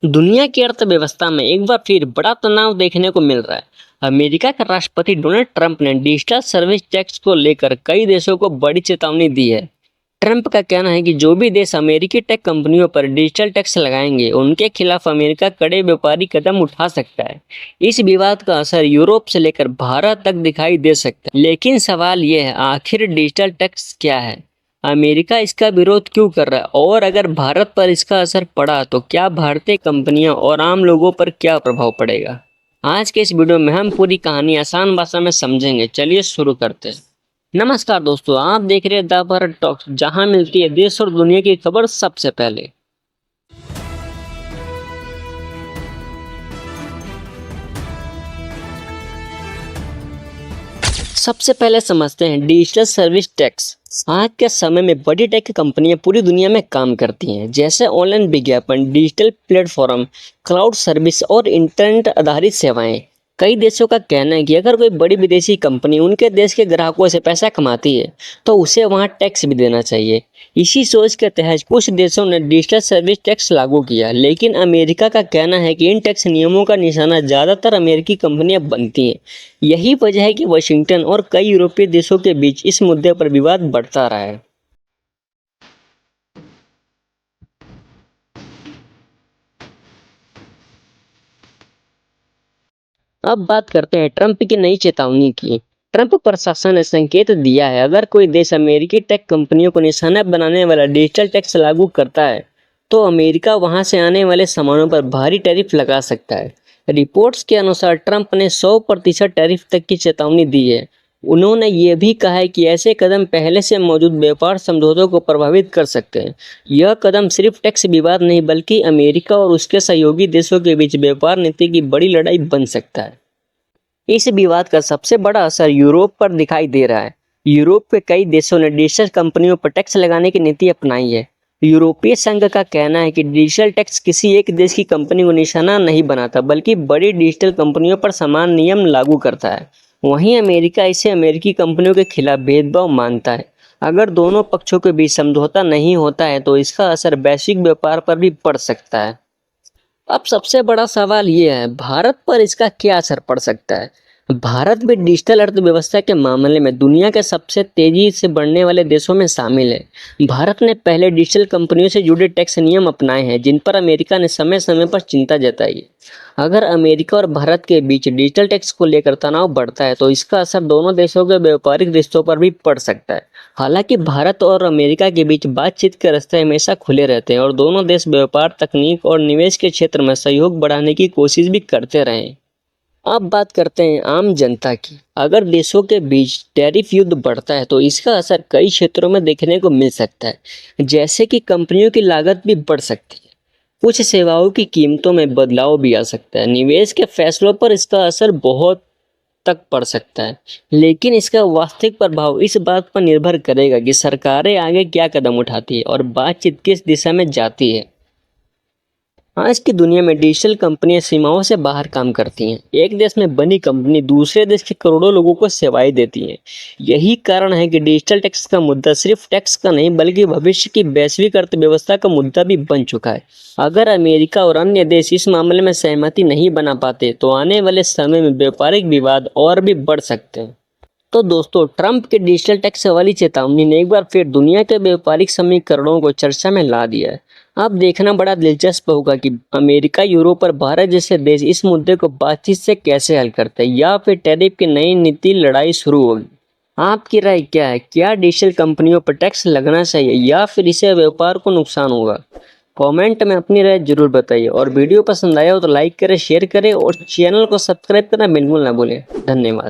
दुनिया की अर्थव्यवस्था में एक बार फिर बड़ा तनाव देखने को मिल रहा है। अमेरिका के राष्ट्रपति डोनाल्ड ट्रंप ने डिजिटल सर्विस टैक्स को लेकर कई देशों को बड़ी चेतावनी दी है। ट्रंप का कहना है कि जो भी देश अमेरिकी टेक कंपनियों पर डिजिटल टैक्स लगाएंगे, उनके खिलाफ अमेरिका कड़े व्यापारी कदम उठा सकता है। इस विवाद का असर यूरोप से लेकर भारत तक दिखाई दे सकता है। लेकिन सवाल यह है, आखिर डिजिटल टैक्स क्या है? अमेरिका इसका विरोध क्यों कर रहा है? और अगर भारत पर इसका असर पड़ा तो क्या भारतीय कंपनियां और आम लोगों पर क्या प्रभाव पड़ेगा? आज के इस वीडियो में हम पूरी कहानी आसान भाषा में समझेंगे। चलिए शुरू करते हैं। नमस्कार दोस्तों, आप देख रहे हैं द भारत टॉक्स, जहां मिलती है देश और दुनिया की खबर सबसे पहले। सबसे पहले समझते हैं डिजिटल सर्विस टैक्स। आज के समय में बड़ी टेक कंपनियां पूरी दुनिया में काम करती हैं, जैसे ऑनलाइन विज्ञापन, डिजिटल प्लेटफॉर्म, क्लाउड सर्विस और इंटरनेट आधारित सेवाएं। कई देशों का कहना है कि अगर कोई बड़ी विदेशी कंपनी उनके देश के ग्राहकों से पैसा कमाती है तो उसे वहां टैक्स भी देना चाहिए। इसी सोच के तहत कुछ देशों ने डिजिटल सर्विस टैक्स लागू किया, लेकिन अमेरिका का कहना है कि इन टैक्स नियमों का निशाना ज़्यादातर अमेरिकी कंपनियां बनती हैं। यही वजह है कि वाशिंगटन और कई यूरोपीय देशों के बीच इस मुद्दे पर विवाद बढ़ता रहा है। अब बात करते हैं ट्रंप की नई चेतावनी की। ट्रंप प्रशासन ने संकेत दिया है, अगर कोई देश अमेरिकी टेक कंपनियों को निशाना बनाने वाला डिजिटल टैक्स लागू करता है तो अमेरिका वहां से आने वाले सामानों पर भारी टैरिफ लगा सकता है। रिपोर्ट्स के अनुसार ट्रंप ने 100% टैरिफ तक की चेतावनी दी है। उन्होंने ये भी कहा है कि ऐसे कदम पहले से मौजूद व्यापार समझौतों को प्रभावित कर सकते हैं। यह कदम सिर्फ टैक्स विवाद नहीं, बल्कि अमेरिका और उसके सहयोगी देशों के बीच व्यापार नीति की बड़ी लड़ाई बन सकता है। इस विवाद का सबसे बड़ा असर यूरोप पर दिखाई दे रहा है। यूरोप के कई देशों ने डिजिटल कंपनियों पर टैक्स लगाने की नीति अपनाई है। यूरोपीय संघ का कहना है कि डिजिटल टैक्स किसी एक देश की कंपनी को निशाना नहीं बनाता, बल्कि बड़ी डिजिटल कंपनियों पर समान नियम लागू करता है। वहीं अमेरिका इसे अमेरिकी कंपनियों के खिलाफ भेदभाव मानता है। अगर दोनों पक्षों के बीच समझौता नहीं होता है तो इसका असर वैश्विक व्यापार पर भी पड़ सकता है। अब सबसे बड़ा सवाल ये है, भारत पर इसका क्या असर पड़ सकता है? भारत भी डिजिटल अर्थव्यवस्था के मामले में दुनिया के सबसे तेजी से बढ़ने वाले देशों में शामिल है। भारत ने पहले डिजिटल कंपनियों से जुड़े टैक्स नियम अपनाए हैं, जिन पर अमेरिका ने समय समय पर चिंता जताई है। अगर अमेरिका और भारत के बीच डिजिटल टैक्स को लेकर तनाव बढ़ता है तो इसका असर दोनों देशों के व्यापारिक रिश्तों पर भी पड़ सकता है। हालांकि भारत और अमेरिका के बीच बातचीत के रास्ते हमेशा खुले रहते हैं और दोनों देश व्यापार, तकनीक और निवेश के क्षेत्र में सहयोग बढ़ाने की कोशिश भी करते रहे हैं। अब बात करते हैं आम जनता की। अगर देशों के बीच टैरिफ युद्ध बढ़ता है तो इसका असर कई क्षेत्रों में देखने को मिल सकता है, जैसे कि कंपनियों की लागत भी बढ़ सकती है। कुछ सेवाओं की कीमतों में बदलाव भी आ सकता है। निवेश के फैसलों पर इसका असर बहुत तक पड़ सकता है, लेकिन इसका वास्तविक प्रभाव इस बात पर निर्भर करेगा कि सरकारें आगे क्या कदम उठाती है और बातचीत किस दिशा में जाती है। आज की दुनिया में डिजिटल कंपनियां सीमाओं से बाहर काम करती हैं। एक देश में बनी कंपनी दूसरे देश के करोड़ों लोगों को सेवाएं देती हैं। यही कारण है कि डिजिटल टैक्स का मुद्दा सिर्फ टैक्स का नहीं, बल्कि भविष्य की वैश्विक अर्थव्यवस्था का मुद्दा भी बन चुका है। अगर अमेरिका और अन्य देश इस मामले में सहमति नहीं बना पाते तो आने वाले समय में व्यापारिक विवाद और भी बढ़ सकते हैं। तो दोस्तों, ट्रंप के डिजिटल टैक्स वाली चेतावनी ने एक बार फिर दुनिया के व्यापारिक समीकरणों को चर्चा में ला दिया है। अब देखना बड़ा दिलचस्प होगा कि अमेरिका, यूरोप और भारत जैसे देश इस मुद्दे को बातचीत से कैसे हल करते हैं, या फिर टैरिफ की नई नीति लड़ाई शुरू होगी। आपकी राय क्या है? क्या डिजिटल कंपनियों पर टैक्स लगना चाहिए या फिर इससे व्यापार को नुकसान होगा? कमेंट में अपनी राय जरूर बताइए, और वीडियो पसंद आया हो तो लाइक करें, शेयर करें और चैनल को सब्सक्राइब करना बिल्कुल ना भूलें। धन्यवाद।